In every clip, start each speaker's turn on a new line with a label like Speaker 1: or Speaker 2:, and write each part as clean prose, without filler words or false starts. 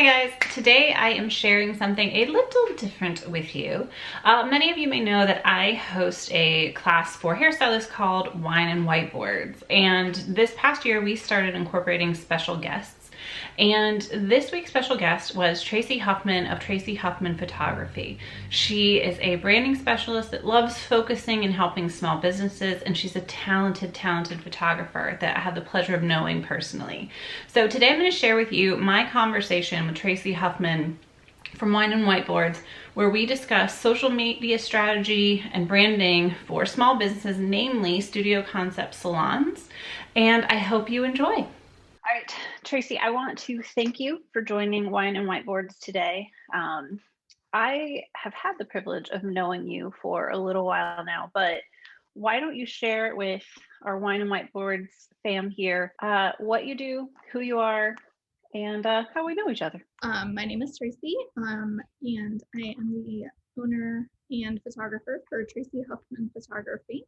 Speaker 1: Hi guys, today I am sharing something a little different with you. Many of you may know that I host a class for hairstylists called Wine and Whiteboards, and this past year we started incorporating special guests. And this week's special guest was Traci Huffman of Traci Huffman Photography. She is a branding specialist that loves focusing and helping small businesses, and she's a talented photographer that I have the pleasure of knowing personally. So today I'm going to share with you my conversation with Traci Huffman from Wine and Whiteboards, where we discuss social media strategy and branding for small businesses, namely studio concept salons, and I hope you enjoy. All right, Traci, I want to thank you for joining Wine and Whiteboards today. I have had the privilege of knowing you for a little while now, but why don't you share with our Wine and Whiteboards fam here what you do, who you are, and how we know each other.
Speaker 2: My name is Traci, and I am the owner and photographer for Traci Huffman Photography.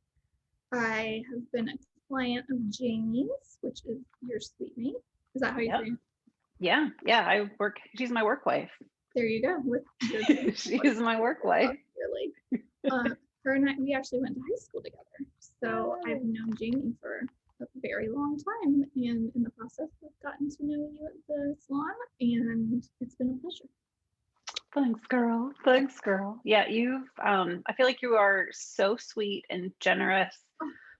Speaker 2: I have been a client of Jamie's, which is your suite mate. Is that how you say it?
Speaker 1: Yeah. She's my work wife.
Speaker 2: There you go.
Speaker 1: She's my work wife.
Speaker 2: Really. Her and I, we actually went to high school together. So I've known Jamie for a very long time, and in the process I've gotten to know you at the salon, and it's been a pleasure.
Speaker 1: Thanks, girl. Yeah, I feel like you are so sweet and generous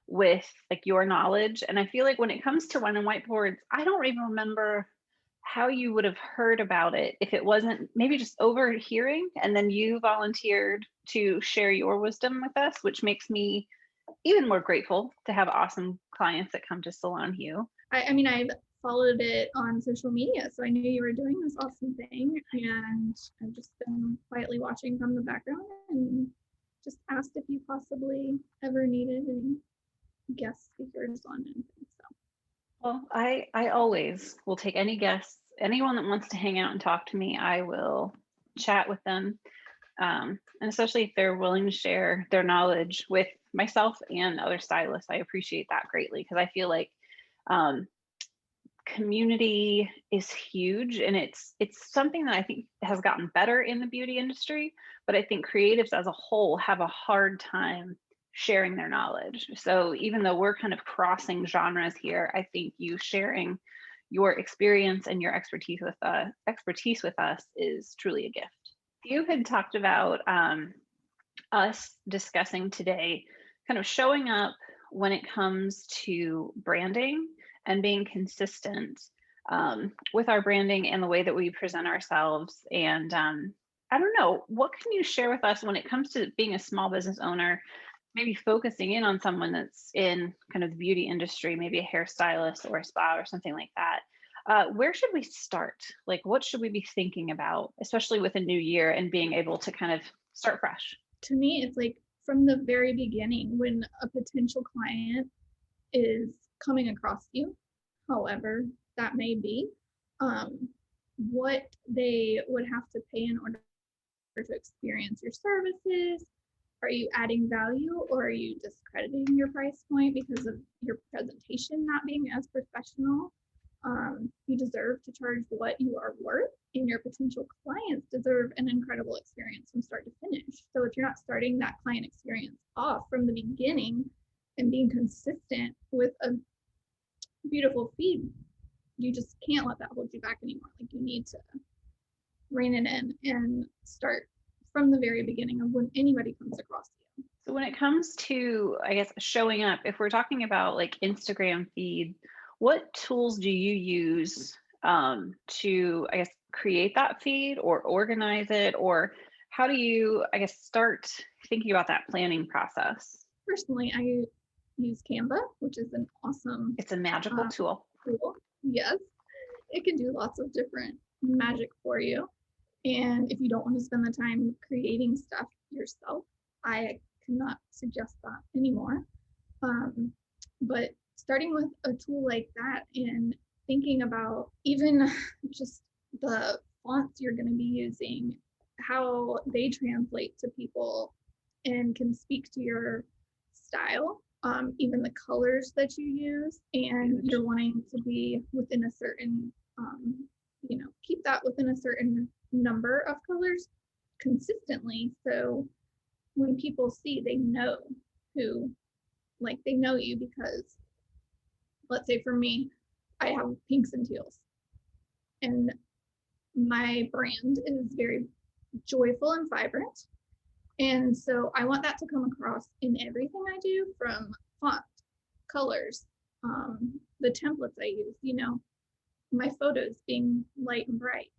Speaker 1: with like your knowledge, and I feel like when it comes to Wine and Whiteboards, I don't even remember how you would have heard about it if it wasn't maybe just overhearing, and then you volunteered to share your wisdom with us, which makes me even more grateful to have awesome clients that come to Salon Hue.
Speaker 2: I mean, I've followed it on social media, so I knew you were doing this awesome thing, and I've just been quietly watching from the background and just asked if you possibly ever needed any guest speakers on anything. So,
Speaker 1: well, I always will take any guests, anyone that wants to hang out and talk to me. I will chat with them, and especially if they're willing to share their knowledge with myself and other stylists. I appreciate that greatly, because I feel like community is huge, and it's something that I think has gotten better in the beauty industry, but I think creatives as a whole have a hard time sharing their knowledge. So even though we're kind of crossing genres here, I think you sharing your experience and your expertise with us is truly a gift. You had talked about us discussing today kind of showing up when it comes to branding and being consistent with our branding and the way that we present ourselves. And I don't know, what can you share with us when it comes to being a small business owner, maybe focusing in on someone that's in kind of the beauty industry, maybe a hairstylist or a spa or something like that? Where should we start? Like, what should we be thinking about, especially with a new year and being able to kind of start fresh?
Speaker 2: To me, it's like from the very beginning, when a potential client is coming across you, however that may be, what they would have to pay in order to experience your services. Are you adding value, or are you discrediting your price point because of your presentation not being as professional? You deserve to charge what you are worth, and your potential clients deserve an incredible experience from start to finish. So if you're not starting that client experience off from the beginning and being consistent with a beautiful feed, you just can't let that hold you back anymore. Like, you need to rein it in and start from the very beginning of when anybody comes across you.
Speaker 1: So when it comes to, I guess, showing up, if we're talking about like Instagram feed, what tools do you use to, I guess, create that feed or organize it? Or how do you, I guess, start thinking about that planning process?
Speaker 2: Personally, I use Canva, which is an awesome,
Speaker 1: it's a magical tool.
Speaker 2: Yes, it can do lots of different magic for you. And if you don't want to spend the time creating stuff yourself, I cannot suggest that anymore. But starting with a tool like that and thinking about even just the fonts you're going to be using, how they translate to people and can speak to your style, even the colors that you use, and you're wanting to be within a certain keep that within a certain number of colors consistently. So when people see, they know who, like, they know you because, let's say for me, I have pinks and teals, and my brand is very joyful and vibrant. And so I want that to come across in everything I do, from font, colors, the templates I use, my photos being light and bright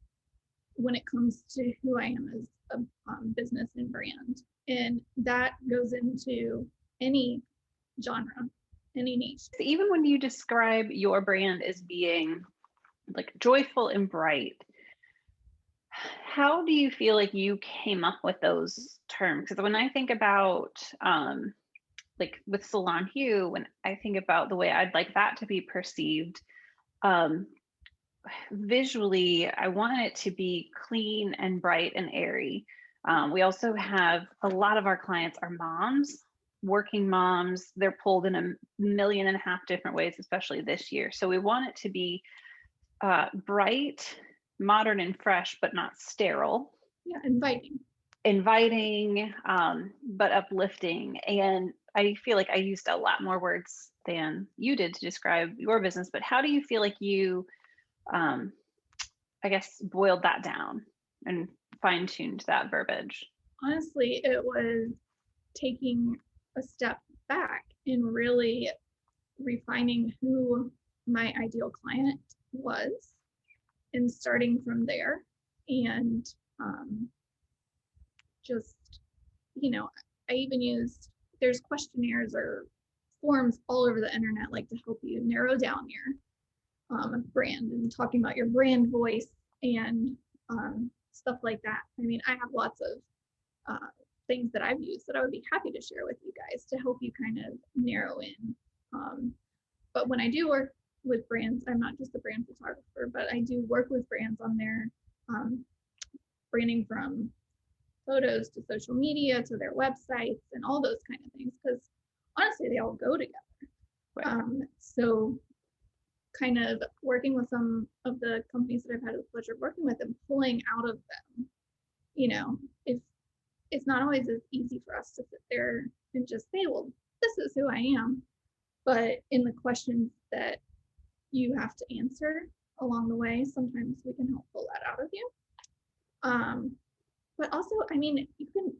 Speaker 2: when it comes to who I am as a business and brand. And that goes into any genre, any niche.
Speaker 1: Even when you describe your brand as being like joyful and bright, how do you feel like you came up with those terms? Because when I think about like with Salon Hue, when I think about the way I'd like that to be perceived, visually, I want it to be clean and bright and airy. We also have a lot of our clients are moms, working moms. They're pulled in 1.5 million different ways, especially this year. So we want it to be bright, modern, and fresh, but not sterile.
Speaker 2: Yeah,
Speaker 1: Inviting, but uplifting. And I feel like I used a lot more words than you did to describe your business, but how do you feel like you, I guess, boiled that down and fine-tuned that verbiage?
Speaker 2: Honestly, it was taking a step back and really refining who my ideal client was and starting from there. And just, I even used, there's questionnaires or forms all over the internet, like, to help you narrow down your brand, and talking about your brand voice and stuff like that. I mean, I have lots of things that I've used that I would be happy to share with you guys to help you kind of narrow in. But when I do work with brands, I'm not just a brand photographer, but I do work with brands on their branding, from photos to social media to their websites and all those kind of things, because honestly, they all go together. Right. So kind of working with some of the companies that I've had the pleasure of working with and pulling out of them, if it's not always as easy for us to sit there and just say, well, this is who I am. But in the questions that you have to answer along the way, sometimes we can help pull that out of you. But also, I mean, you can,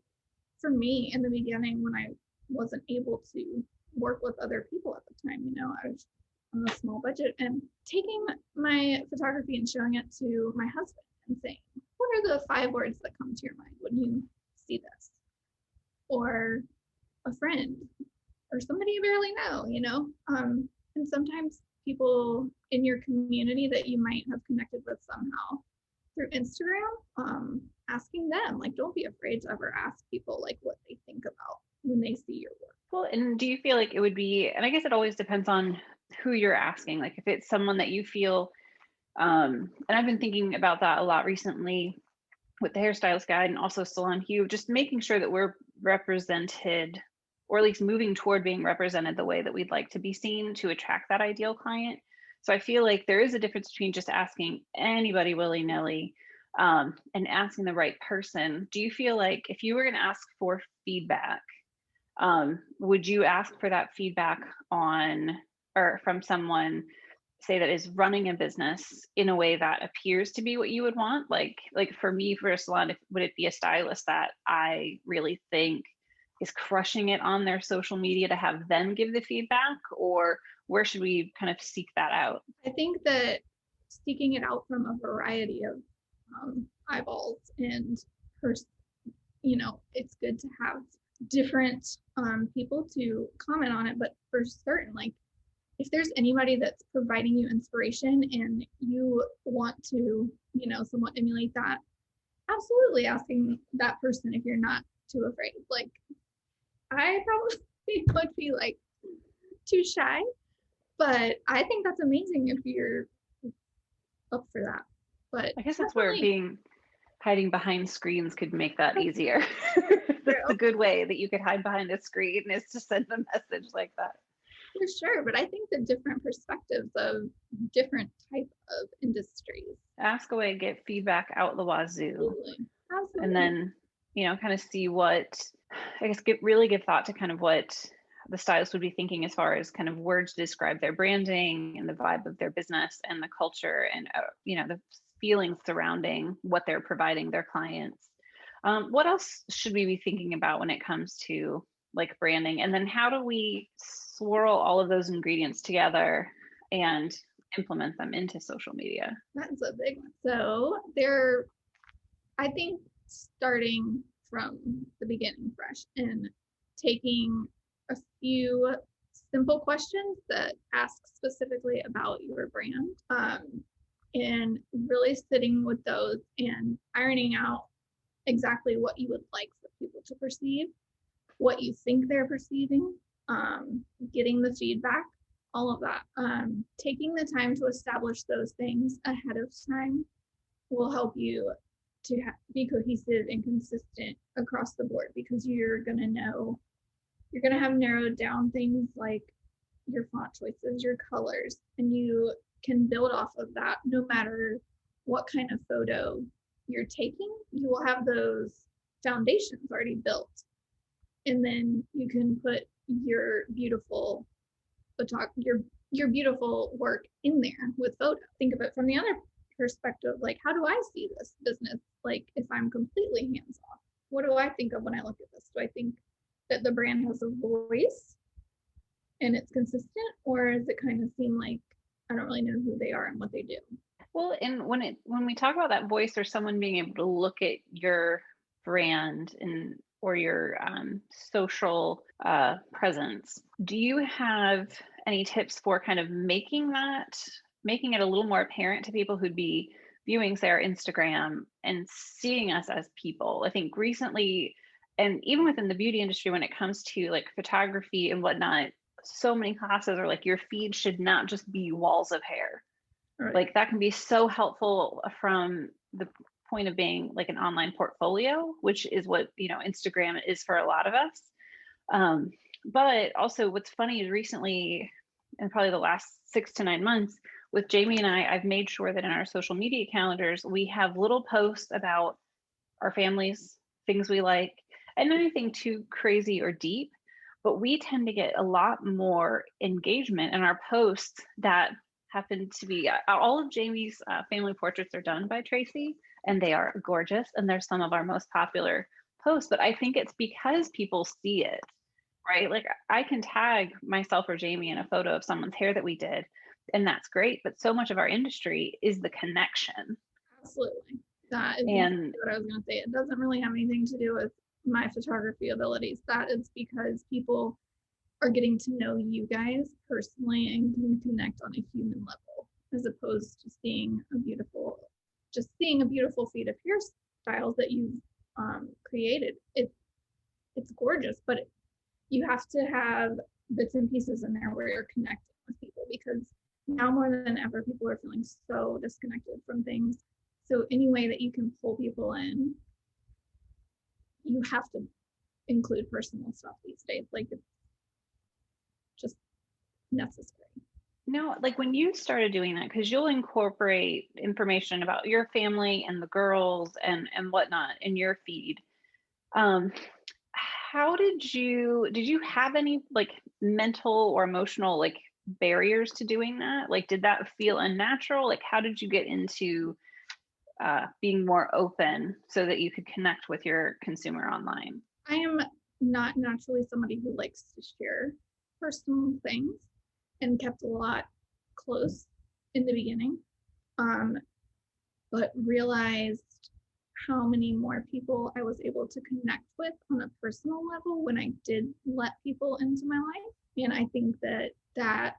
Speaker 2: for me in the beginning, when I wasn't able to work with other people at the time, I was on a small budget, and taking my photography and showing it to my husband and saying, what are the 5 words that come to your mind when you see this? Or a friend, or somebody you barely know, and sometimes people in your community that you might have connected with somehow through Instagram, asking them, like, don't be afraid to ever ask people like what they think about when they see your work.
Speaker 1: Well, and do you feel like it would be, and I guess it always depends on who you're asking, like if it's someone that you feel, and I've been thinking about that a lot recently with the Hairstylist Guide and also Salon Hue, just making sure that we're represented, or at least moving toward being represented the way that we'd like to be seen to attract that ideal client. So I feel like there is a difference between just asking anybody willy-nilly and asking the right person. Do you feel like if you were going to ask for feedback, would you ask for that feedback on or from someone, say, that is running a business in a way that appears to be what you would want? Like for me, for a salon, would it be a stylist that I really think is crushing it on their social media to have them give the feedback, or where should we kind of seek that out?
Speaker 2: I think that seeking it out from a variety of eyeballs and it's good to have different people to comment on it, but for certain, like, if there's anybody that's providing you inspiration and you want to, somewhat emulate that, absolutely asking that person if you're not too afraid. Like, I probably would be like too shy, but I think that's amazing if you're up for that. But
Speaker 1: I guess that's where hiding behind screens could make that easier. That's a good way that you could hide behind a screen, is to send a message like that.
Speaker 2: For sure, but I think the different perspectives of different type of industries.
Speaker 1: Ask away, get feedback out the wazoo,
Speaker 2: Absolutely.
Speaker 1: and
Speaker 2: Absolutely.
Speaker 1: then, kind of see what, I guess, really give thought to kind of what the stylist would be thinking as far as kind of words to describe their branding and the vibe of their business and the culture and, the feelings surrounding what they're providing their clients. What else should we be thinking about when it comes to like branding? And then how do we swirl all of those ingredients together and implement them into social media?
Speaker 2: That's a big one. So I think starting from the beginning fresh and taking a few simple questions that ask specifically about your brand, and really sitting with those and ironing out exactly what you would like for people to perceive, what you think they're perceiving, getting the feedback, all of that. Taking the time to establish those things ahead of time will help you to be cohesive and consistent across the board, because you're going to have narrowed down things like your font choices, your colors, and you can build off of that. No matter what kind of photo you're taking, you will have those foundations already built, and then you can put your beautiful your beautiful work in there with photo. Think of it from the other perspective, like, how do I see this business? Like, if I'm completely hands off, what do I think of when I look at this? Do I think that the brand has a voice and it's consistent, or does it kind of seem like I don't really know who they are and what they do?
Speaker 1: Well, and when we talk about that voice or someone being able to look at your brand and or your social presence, do you have any tips for kind of making it a little more apparent to people who'd be viewing, say, our Instagram and seeing us as people? I think recently, and even within the beauty industry, when it comes to like photography and whatnot, so many classes are like, your feed should not just be walls of hair.
Speaker 2: Right.
Speaker 1: Like that can be so helpful from the point of being like an online portfolio, which is what Instagram is for a lot of us. But also what's funny is recently, and probably the last 6 to 9 months, with Jamie and I've made sure that in our social media calendars we have little posts about our families, things we like, and not anything too crazy or deep, but we tend to get a lot more engagement in our posts that happen to be all of Jamie's family portraits are done by Traci, and they are gorgeous, and they're some of our most popular posts. But I think it's because people see it, right? Like I can tag myself or Jamie in a photo of someone's hair that we did, and that's great. But so much of our industry is the connection.
Speaker 2: Absolutely. That is
Speaker 1: And
Speaker 2: exactly what I was going to say. It doesn't really have anything to do with my photography abilities. That is because people are getting to know you guys personally and can connect on a human level, as opposed to seeing a beautiful feed of hairstyles that you've created. It's gorgeous, but you have to have bits and pieces in there where you're connecting with people, because now more than ever people are feeling so disconnected from things. So any way that you can pull people in, you have to include personal stuff these days. Like, it's just necessary.
Speaker 1: no, like when you started doing that, because you'll incorporate information about your family and the girls and whatnot in your feed. How did you have any like mental or emotional like barriers to doing that? Like, did that feel unnatural? Like, how did you get into being more open so that you could connect with your consumer online?
Speaker 2: I am not naturally somebody who likes to share personal things, and kept a lot close in the beginning, but realized how many more people I was able to connect with on a personal level when I did let people into my life. And I think that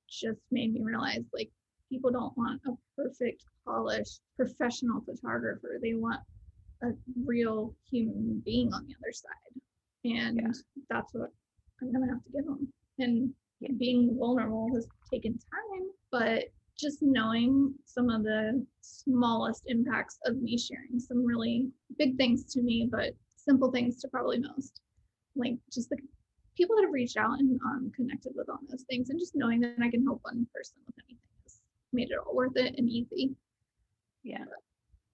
Speaker 2: just made me realize, like, people don't want a perfect, polished, professional photographer. They want a real human being on the other side. And that's what I'm going to have to give them. And being vulnerable has taken time, but just knowing some of the smallest impacts of me sharing some really big things to me, but simple things to probably most, like just the people that have reached out and connected with on those things, and just knowing that I can help one person with anything has made it all worth it and easy.
Speaker 1: Yeah.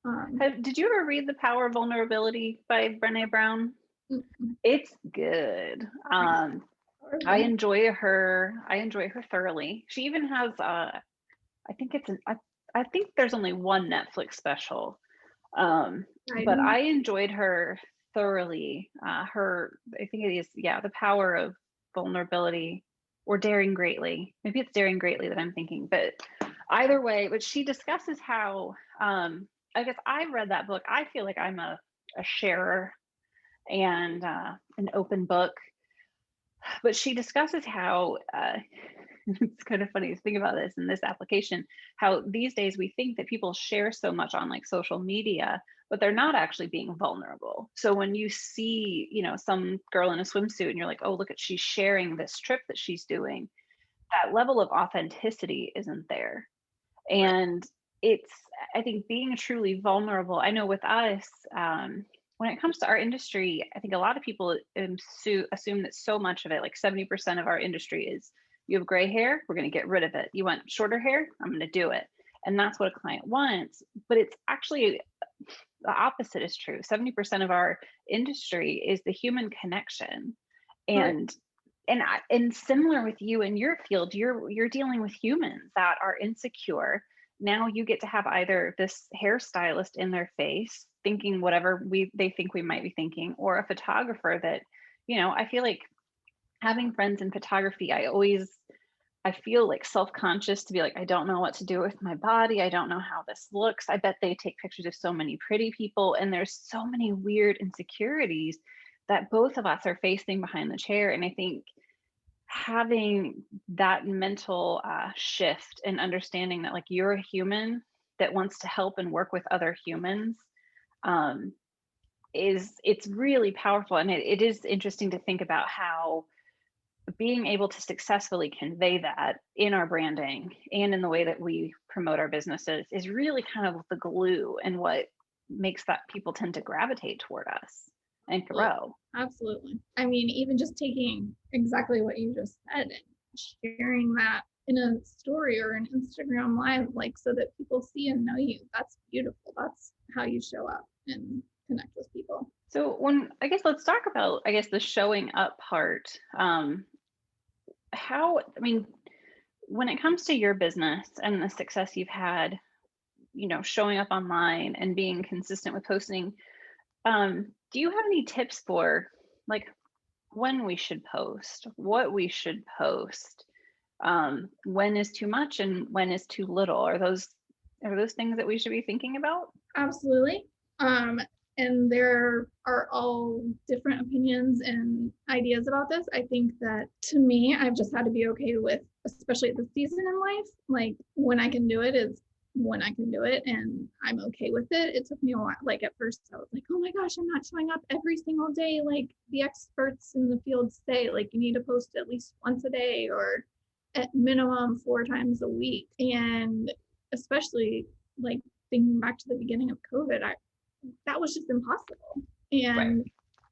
Speaker 2: Um,
Speaker 1: Did you ever read The Power of Vulnerability by Brené Brown?
Speaker 2: mm,
Speaker 1: It's good. I enjoy her thoroughly. She even has I think I think there's only one Netflix special. But I enjoyed her thoroughly. I think it is, yeah, The Power of Vulnerability or Daring Greatly. Maybe it's Daring Greatly that I'm thinking, but either way, but she discusses how, I guess I read that book. I feel like I'm a sharer and an open book, but she discusses how it's kind of funny to think about this in this application, how these days we think that people share so much on like social media, but they're not actually being vulnerable. So when you see, some girl in a swimsuit and you're like, oh, look at, she's sharing this trip that she's doing, that level of authenticity isn't there. And it's, I think, being truly vulnerable. I know with us, when it comes to our industry, I think a lot of people assume that so much of it, like 70% of our industry, is you have gray hair, we're going to get rid of it. You want shorter hair, I'm going to do it. And that's what a client wants. But it's actually the opposite is true. 70% of our industry is the human connection. And and similar with you in your field, you're dealing with humans that are insecure. Now you get to have either this hairstylist in their face thinking whatever they think we might be thinking, or a photographer that, I feel like having friends in photography, I feel like self-conscious to be like, I don't know what to do with my body. I don't know how this looks. I bet they take pictures of so many pretty people, and there's so many weird insecurities that both of us are facing behind the chair. And I think having that mental shift and understanding that like you're a human that wants to help and work with other humans, it's really powerful. And it is interesting to think about how being able to successfully convey that in our branding and in the way that we promote our businesses is really kind of the glue and what makes that people tend to gravitate toward us and grow.
Speaker 2: Absolutely. I mean, even just taking exactly what you just said and sharing that in a story or an Instagram live, like so that people see and know you, that's beautiful. That's how you show up and connect with people.
Speaker 1: So let's talk about, the showing up part. When it comes to your business and the success you've had, showing up online and being consistent with posting, do you have any tips for like when we should post, what we should post, when is too much and when is too little? Are those things that we should be thinking about?
Speaker 2: Absolutely. And there are all different opinions and ideas about this. I think that to me, I've just had to be okay with, especially at this season in life, like when I can do it is when I can do it, and I'm okay with it. It took me a while. Like at first I was like, oh my gosh, I'm not showing up every single day. Like the experts in the field say, like you need to post at least once a day or at minimum 4 times a week. And especially like thinking back to the beginning of COVID, that was just impossible. And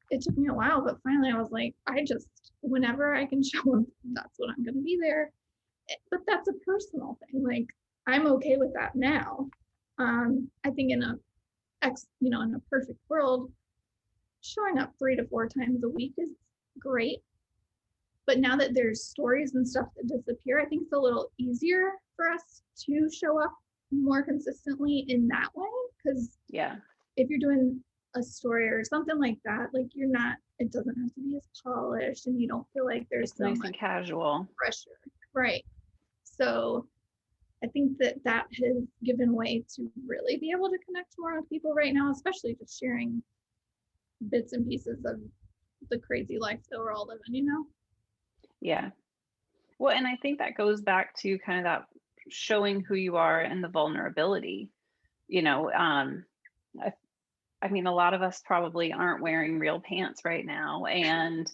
Speaker 2: it took me a while, but finally I was like, whenever I can show up, that's when I'm going to be there. But that's a personal thing. Like I'm okay with that now. I think in a perfect world, showing up 3 to 4 times a week is great. But now that there's stories and stuff that disappear, I think it's a little easier for us to show up more consistently in that way. Because if you're doing a story or something like that, like it doesn't have to be as polished and you don't feel like there's
Speaker 1: so nice and casual
Speaker 2: pressure. Right. So I think that has given way to really be able to connect more with people right now, especially just sharing bits and pieces of the crazy life that we're all living,
Speaker 1: Yeah. Well, and I think that goes back to kind of that showing who you are and the vulnerability. A lot of us probably aren't wearing real pants right now, and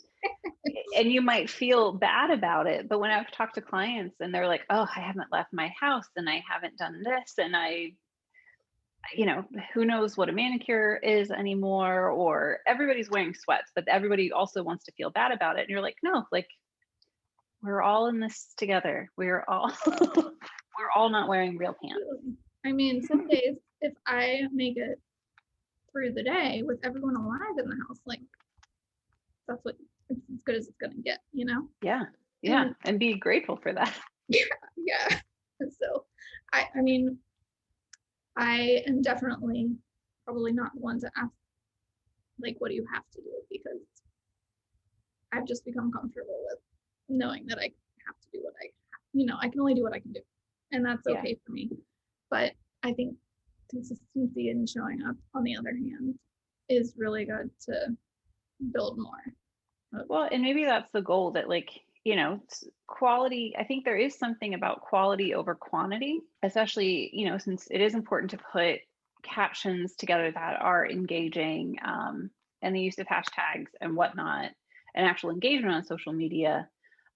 Speaker 1: you might feel bad about it. But when I've talked to clients and they're like, oh, I haven't left my house and I haven't done this, and you know, who knows what a manicure is anymore, or everybody's wearing sweats, but everybody also wants to feel bad about it. And you're like, no, like we're all in this together. We're all we're all not wearing real pants.
Speaker 2: I mean, some days if I make it through the day with everyone alive in the house, like that's what it's as good as it's gonna get, you know?
Speaker 1: Yeah. Yeah. And be grateful for that.
Speaker 2: Yeah. So I mean, I am definitely probably not the one to ask like what do you have to do, because I've just become comfortable with knowing that I have to do what I can only do what I can do. And that's
Speaker 1: Yeah.
Speaker 2: okay for me. But I think consistency and showing up, on the other hand, is really good to build more.
Speaker 1: Well, and maybe that's the goal, that like, you know, quality. I think there is something about quality over quantity, especially, you know, since it is important to put captions together that are engaging, and the use of hashtags and whatnot, and actual engagement on social media.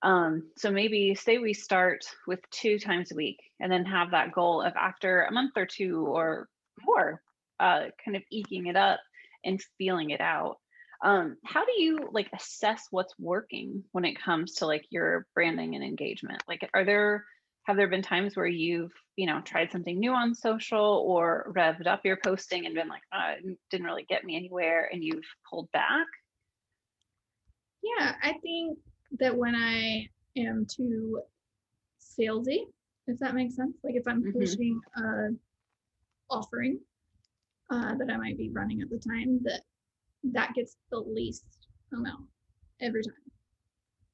Speaker 1: So maybe say we start with 2 times a week and then have that goal of after a month or two or more, kind of eking it up and feeling it out. How do you like assess what's working when it comes to like your branding and engagement? Like, have there been times where you've, you know, tried something new on social or revved up your posting and been like, oh, it didn't really get me anywhere, and you've pulled back?
Speaker 2: Yeah, I think that when I am too salesy, if that makes sense, like if I'm
Speaker 1: Mm-hmm.
Speaker 2: pushing a offering that I might be running at the time, that gets the least amount every time.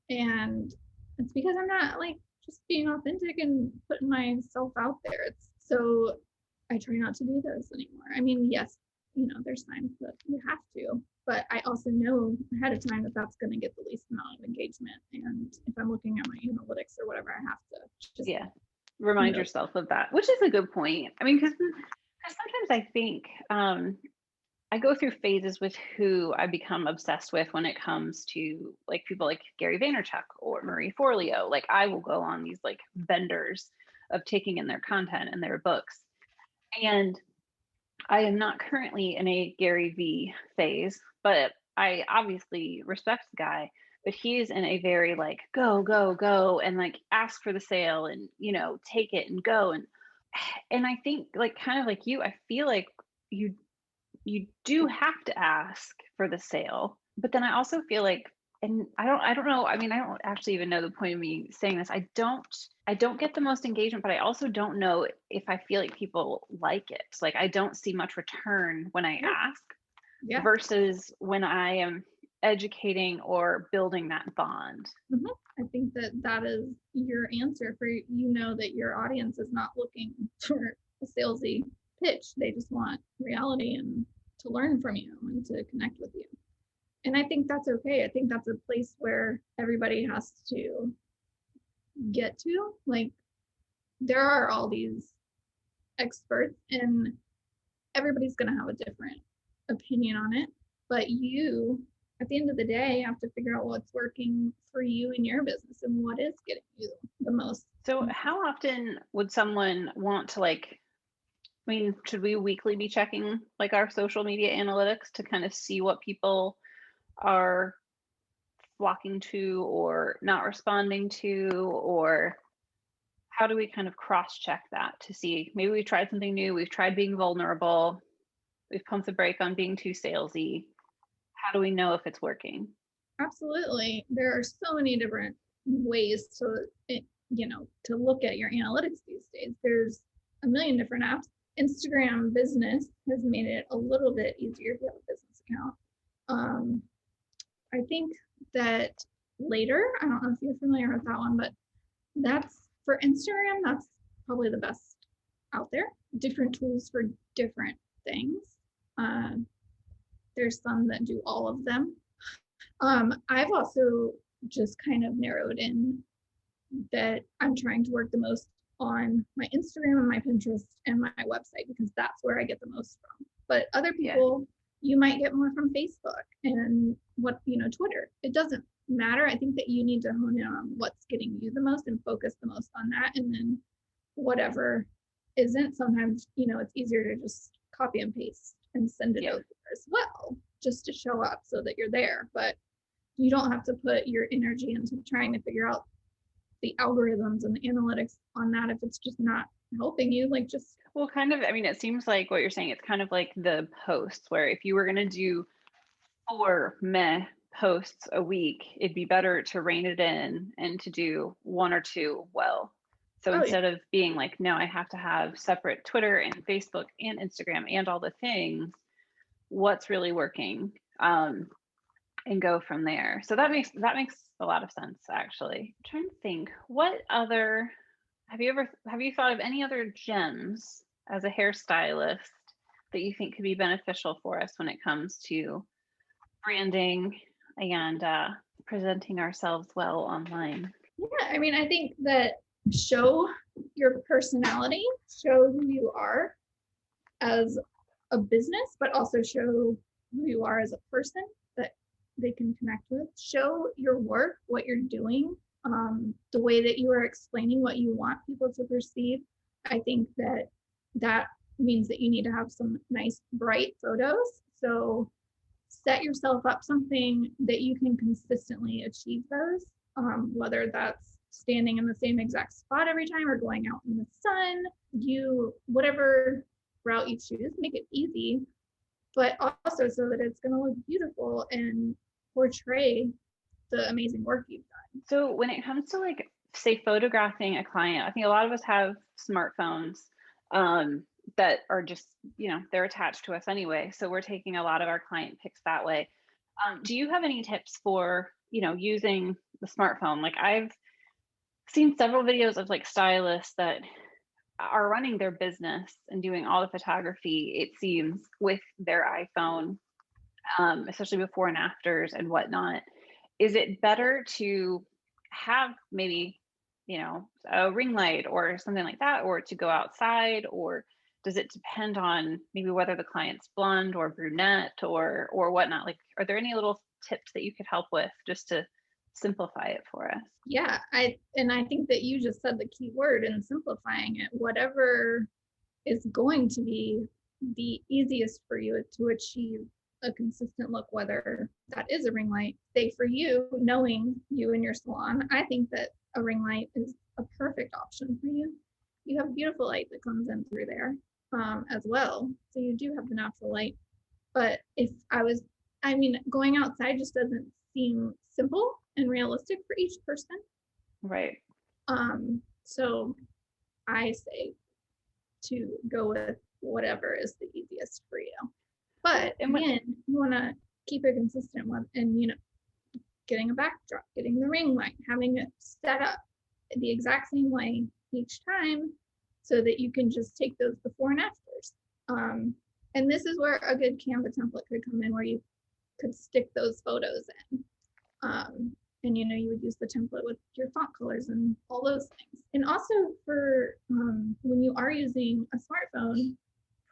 Speaker 2: And it's because I'm not like just being authentic and putting myself out there. It's so I try not to do those anymore. I mean, yes, you know, there's times that you have to, but I also know ahead of time that that's going to get the least amount of engagement. And if I'm looking at my analytics or whatever, I have to just,
Speaker 1: Yeah.
Speaker 2: you
Speaker 1: Remind
Speaker 2: know,
Speaker 1: yourself of that, which is a good point. I mean, because sometimes I think, I go through phases with who I become obsessed with when it comes to like people like Gary Vaynerchuk or Marie Forleo. Like I will go on these like benders of taking in their content and their books. And I am not currently in a Gary V phase, but I obviously respect the guy. But he's in a very like go, go, go, and like ask for the sale and, you know, take it and go. And I think like kind of like you, I feel like you you do have to ask for the sale, but then I also feel like, and I don't know, I mean, I don't actually even know the point of me saying this. I don't get the most engagement, but I also don't know if I feel like people like it. Like I don't see much return when I ask
Speaker 2: yeah.
Speaker 1: versus when I am educating or building that bond.
Speaker 2: Mm-hmm. I think that that is your answer for, you know, that your audience is not looking for a salesy pitch. They just want reality and to learn from you and to connect with you. And I think that's okay. I think that's a place where everybody has to get to. Like, there are all these experts, and everybody's going to have a different opinion on it. But you, at the end of the day, have to figure out what's working for you in your business and what is getting you the most.
Speaker 1: So how often would someone want to like, I mean, should we weekly be checking like our social media analytics to kind of see what people are flocking to or not responding to, or how do we kind of cross check that to see maybe we've tried something new, we've tried being vulnerable, we've pumped the brake on being too salesy. How do we know if it's working?
Speaker 2: Absolutely. There are so many different ways to look at your analytics these days. There's a million different apps. Instagram Business has made it a little bit easier if you have a business account. I think that Later, I don't know if you're familiar with that one, but that's for Instagram, that's probably the best out there. Different tools for different things. There's some that do all of them. I've also just kind of narrowed in that I'm trying to work the most on my Instagram and my Pinterest and my website, because that's where I get the most from. But other people, you might get more from Facebook and Twitter. It doesn't matter. I think that you need to hone in on what's getting you the most and focus the most on that. And then whatever isn't, sometimes, it's easier to just copy and paste and send it over as well, just to show up so that you're there. But you don't have to put your energy into trying to figure out the algorithms and the analytics on that if it's just not helping you. Like, just
Speaker 1: Well, kind of, I mean, it seems like what you're saying, it's kind of like the posts where if you were going to do 4 posts a week, it'd be better to rein it in and to do 1 or 2 well. So instead of being like, no, I have to have separate Twitter and Facebook and Instagram and all the things, what's really working, and go from there. So that makes a lot of sense, actually. I'm trying to think, what other have you thought of any other gems as a hairstylist that you think could be beneficial for us when it comes to branding and presenting ourselves well online?
Speaker 2: Yeah, I mean, I think that show your personality, show who you are as a business, but also show who you are as a person that they can connect with. Show your work, what you're doing, the way that you are explaining what you want people to perceive. I think that means that you need to have some nice bright photos. So set yourself up something that you can consistently achieve those, whether that's standing in the same exact spot every time or going out in the sun. Whatever route you choose, make it easy, but also so that it's going to look beautiful and portray the amazing work you've done.
Speaker 1: So when it comes to, like, say, photographing a client, I think a lot of us have smartphones that are just, they're attached to us anyway. So we're taking a lot of our client pics that way. Do you have any tips for, using the smartphone? Like, I've seen several videos of like stylists that are running their business and doing all the photography, it seems, with their iPhone, especially before and afters and whatnot. Is it better to have maybe, a ring light or something like that, or to go outside, or does it depend on maybe whether the client's blonde or brunette or whatnot? Like, are there any little tips that you could help with just to simplify it for us?
Speaker 2: Yeah, I think that you just said the key word in simplifying it. Whatever is going to be the easiest for you to achieve a consistent look, whether that is a ring light. Say for you, knowing you and your salon, I think that a ring light is a perfect option for you. You have beautiful light that comes in through there as well. So you do have the natural light. But going outside just doesn't seem simple and realistic for each person.
Speaker 1: Right.
Speaker 2: So I say to go with whatever is the easiest for you. But again, you want to keep it consistent with, and getting a backdrop, getting the ring light, having it set up the exact same way each time so that you can just take those before and afters. And this is where a good Canva template could come in, where you could stick those photos in. And you would use the template with your font colors and all those things. And also for when you are using a smartphone,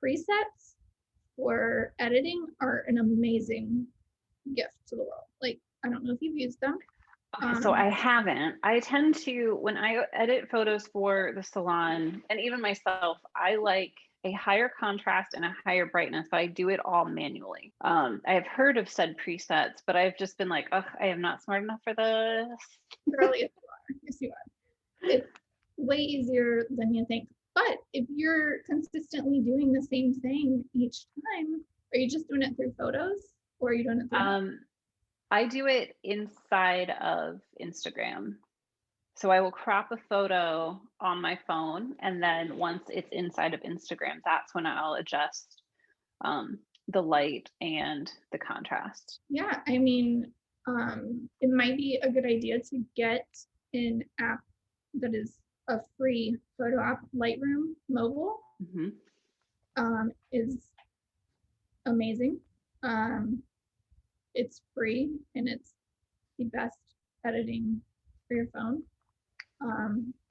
Speaker 2: presets for editing are an amazing gift to the world. Like, I don't know if you've used them.
Speaker 1: Okay, so I haven't. I tend to, when I edit photos for the salon and even myself, I like a higher contrast and a higher brightness, but I do it all manually. I have heard of said presets, but I've just been like, oh, I am not smart enough for this.
Speaker 2: Girl, yes, you are. Yes, you are. It's way easier than you think. But if you're consistently doing the same thing each time, are you just doing it through photos, or are you doing it through?
Speaker 1: I do it inside of Instagram. So I will crop a photo on my phone, and then once it's inside of Instagram, that's when I'll adjust the light and the contrast.
Speaker 2: Yeah, I mean, it might be a good idea to get an app that is a free photo app. Lightroom Mobile is amazing. It's free and it's the best editing for your phone.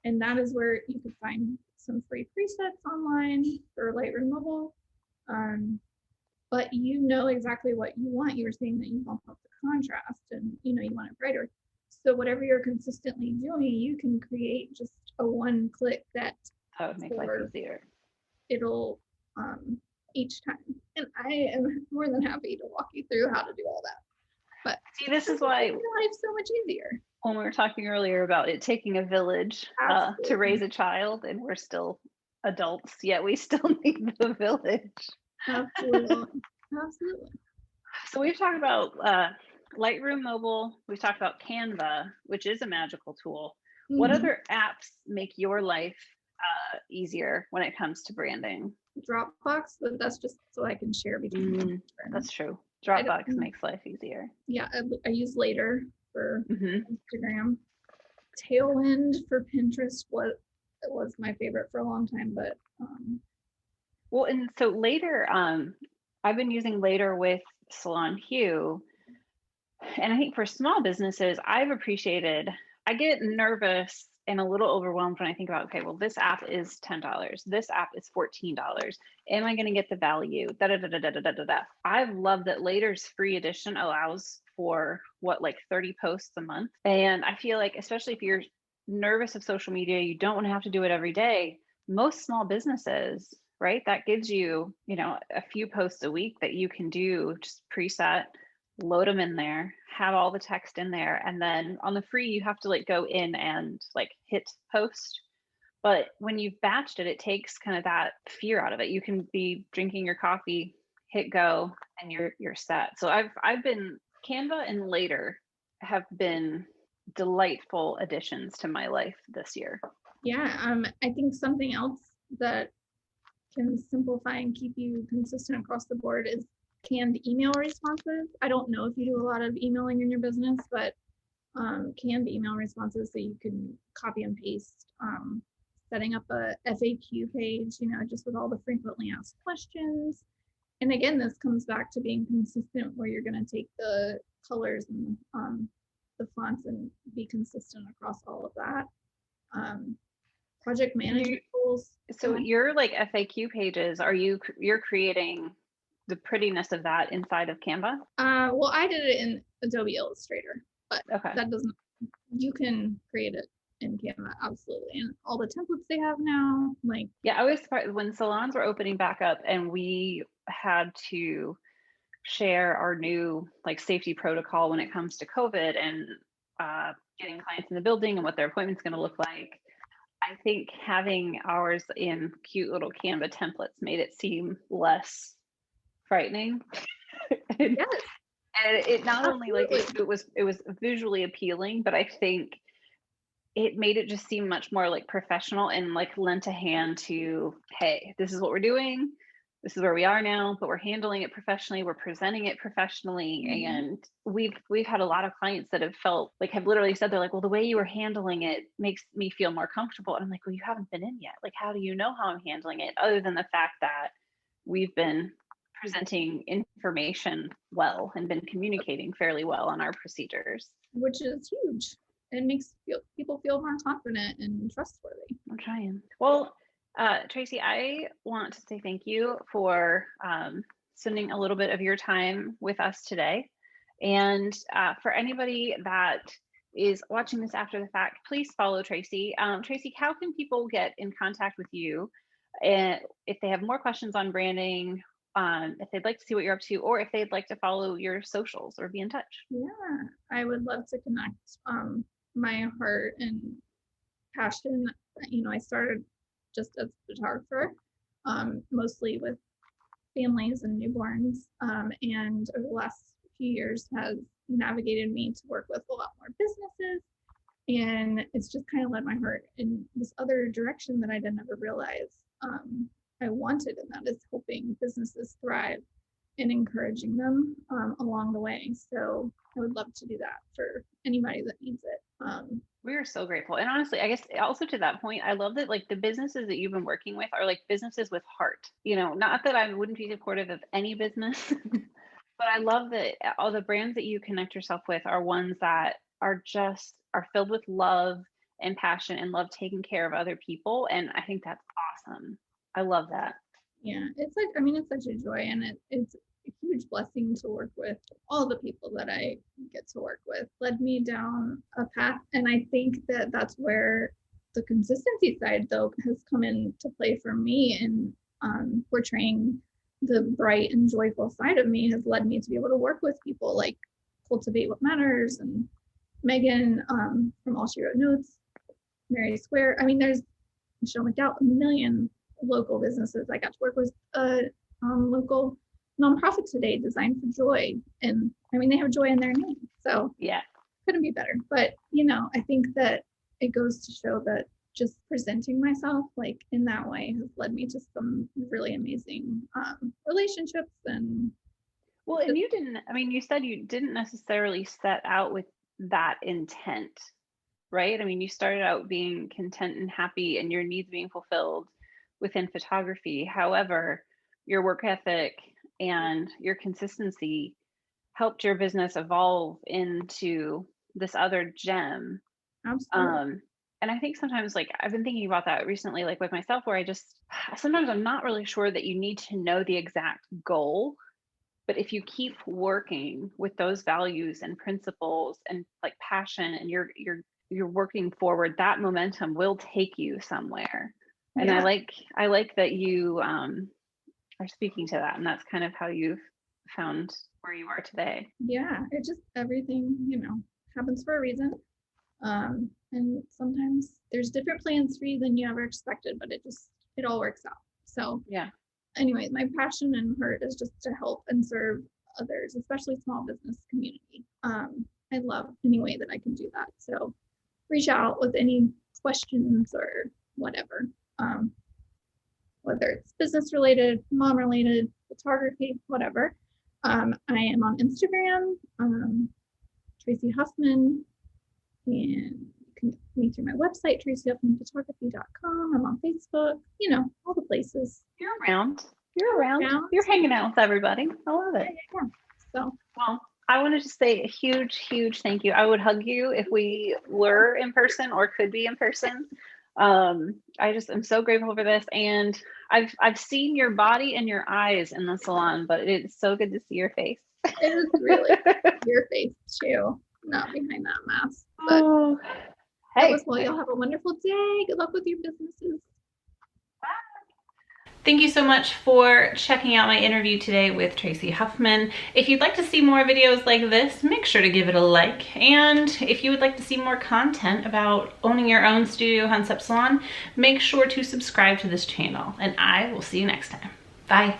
Speaker 2: And that is where you could find some free presets online for Lightroom Mobile. But you know exactly what you want. You were saying that you bump up the contrast and you want it brighter. So whatever you're consistently doing, you can create just a one-click that
Speaker 1: would make life easier.
Speaker 2: It'll each time. And I am more than happy to walk you through how to do all that. But
Speaker 1: See, this is why
Speaker 2: life's so much easier.
Speaker 1: when we were talking earlier about it taking a village to raise a child, and we're still adults, yet we still need the village.
Speaker 2: Absolutely. Absolutely.
Speaker 1: So we've talked about Lightroom Mobile. We've talked about Canva, which is a magical tool. What other apps make your life easier when it comes to branding?
Speaker 2: Dropbox, but that's just so I can share between.
Speaker 1: That's true. Dropbox makes life easier.
Speaker 2: Yeah, I use Later for Instagram. Tailwind for Pinterest was my favorite for a long time, but
Speaker 1: well, and so Later, I've been using Later with Salon Hue, and I think for small businesses, I've appreciated. I get nervous and a little overwhelmed when I think about, okay, well, this app is $10. This app is $14. Am I going to get the value? Da, da, da, da, da, da, da, da. I love that Later's free edition allows for like 30 posts a month. And I feel like, especially if you're nervous of social media, you don't want to have to do it every day. Most small businesses, right? That gives you, a few posts a week that you can do just preset, load them in there, have all the text in there, and then on the free you have to go in and hit post. But when you've batched it, it takes kind of that fear out of it. You can be drinking your coffee, hit go, and you're set. So I've been Canva and Later have been delightful additions to my life this year.
Speaker 2: Yeah, I think something else that can simplify and keep you consistent across the board is canned email responses. I don't know if you do a lot of emailing in your business, but canned email responses so you can copy and paste, setting up a FAQ page, just with all the frequently asked questions. And again, this comes back to being consistent where you're going to take the colors and the fonts and be consistent across all of that. Project management tools.
Speaker 1: So your FAQ pages, you're creating the prettiness of that inside of Canva?
Speaker 2: Well, I did it in Adobe Illustrator, but that doesn't, you can create it in Canva, absolutely. And all the templates they have now,
Speaker 1: yeah, I was surprised when salons were opening back up and we had to share our new safety protocol when it comes to COVID and getting clients in the building and what their appointment's going to look like. I think having ours in cute little Canva templates made it seem less frightening. and,
Speaker 2: yes.
Speaker 1: And it not only it was visually appealing, but I think it made it just seem much more professional and lent a hand to, hey, this is what we're doing. This is where we are now, but we're handling it professionally. We're presenting it professionally. And we've had a lot of clients that have felt have literally said, they're like, well, the way you were handling it makes me feel more comfortable. And I'm like, well, you haven't been in yet. How do you know how I'm handling it? Other than the fact that we've been presenting information well and been communicating fairly well on our procedures.
Speaker 2: Which is huge. It makes people feel more confident and trustworthy.
Speaker 1: I'm trying. Well, Traci, I want to say thank you for spending a little bit of your time with us today. And for anybody that is watching this after the fact, please follow Traci. Traci, how can people get in contact with you if they have more questions on branding, if they'd like to see what you're up to, or if they'd like to follow your socials or be in touch?
Speaker 2: Yeah, I would love to connect. My heart and passion, I started just as a photographer, mostly with families and newborns, and over the last few years has navigated me to work with a lot more businesses, and it's just kind of led my heart in this other direction that I didn't ever realize I wanted, and that is helping businesses thrive and encouraging them along the way. So I would love to do that for anybody that needs it.
Speaker 1: We are so grateful. And honestly, I guess also to that point, I love that the businesses that you've been working with are businesses with heart. Not that I wouldn't be supportive of any business, but I love that all the brands that you connect yourself with are ones that are filled with love and passion and love taking care of other people. And I think that's awesome. I love that.
Speaker 2: Yeah, it's it's such a joy, and it's a huge blessing to work with all the people that I get to work with. Led me down a path, and I think that that's where the consistency side, though, has come into play for me in portraying the bright and joyful side of me has led me to be able to work with people like Cultivate What Matters and Megan from All She Wrote Notes, Mary Square. I mean, there's Michelle McDowell, a million local businesses. I got to work with a local nonprofit today, Design for Joy. And I mean, they have joy in their name. So
Speaker 1: Yeah.
Speaker 2: Couldn't be better. But, I think that it goes to show that just presenting myself like in that way has led me to some really amazing relationships. And
Speaker 1: Well, and you said you didn't necessarily set out with that intent, right? I mean, you started out being content and happy and your needs being fulfilled within photography. However, your work ethic and your consistency helped your business evolve into this other gem.
Speaker 2: absolutely.
Speaker 1: And I think sometimes, like, I've been thinking about that recently, like with myself, where sometimes I'm not really sure that you need to know the exact goal, but if you keep working with those values and principles and like passion, and you're working forward, that momentum will take you somewhere. And
Speaker 2: Yeah.
Speaker 1: I like that you are speaking to that, and that's kind of how you've found where you are today.
Speaker 2: Yeah. It just everything, happens for a reason. And sometimes there's different plans for you than you ever expected, but it all works out. So
Speaker 1: Yeah.
Speaker 2: anyways, my passion and heart is just to help and serve others, especially small business community. I love any way that I can do that. So reach out with any questions or whatever, whether it's business related, mom related, photography, whatever. I am on Instagram, Traci Huffman, and you can meet me through my website, tracihuffmanphotography.com. I'm on Facebook, all the places.
Speaker 1: You're around. You're hanging out with everybody. I love it.
Speaker 2: Yeah. So,
Speaker 1: well, I wanted to say a huge, huge thank you. I would hug you if we were in person or could be in person. I just am so grateful for this, and I've seen your body and your eyes in the salon, but it's so good to see your face.
Speaker 2: It is really your face too, not behind that mask. But hey, well, you'll have a wonderful day. Good luck with your businesses.
Speaker 1: Thank you so much for checking out my interview today with Traci Huffman. If you'd like to see more videos like this, make sure to give it a like. And if you would like to see more content about owning your own studio concept salon, make sure to subscribe to this channel. And I will see you next time. Bye.